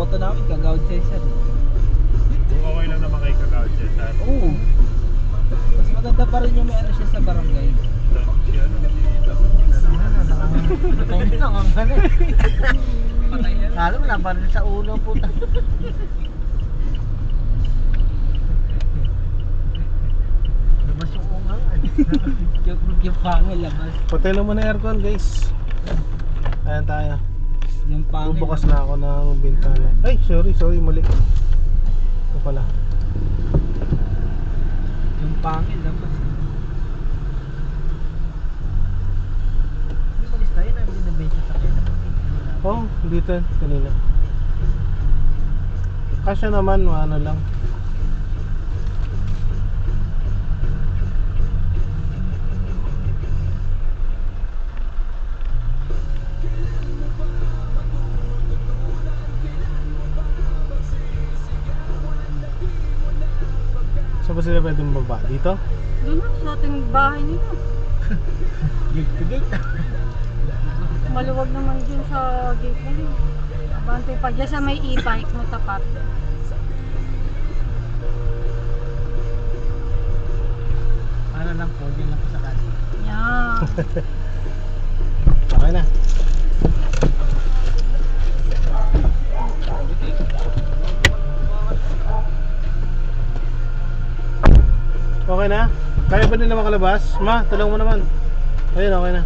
boto namin, Kagawad Cesar. Kung okay lang naman kay Kagawad Cesar. Oo. Mas maganda pa rin yung may ano siya sa barangay. Si ano, Patay na lang ang galing. Patay na. Kala mo na parang sa ulo ang puta. Labas yung ungangan. Yung pangil labas. Patay na muna aircon guys. Ayan tayo. Yung pangil. Bubukas na ako ng bintana. Ay, sorry, mali. Ito pala. Yung pangil labas. Hindi malis tayo na hindi nabenta sa kanya. Oh, dito kanina. Kasya naman, ano lang. Saan ba sila pwedeng baba? Dito? Doon na, sa ating bahay nila. Gate to gate. Maluwag naman din sa gate na yun. Abante pa dyan sa may e-bike mo tapat. Para lang po, dyan lang po sa kanila. Yan. Okay na. Okay na? Kaya ba nila makalabas? Ma, tulong mo naman. Ayun, okay na.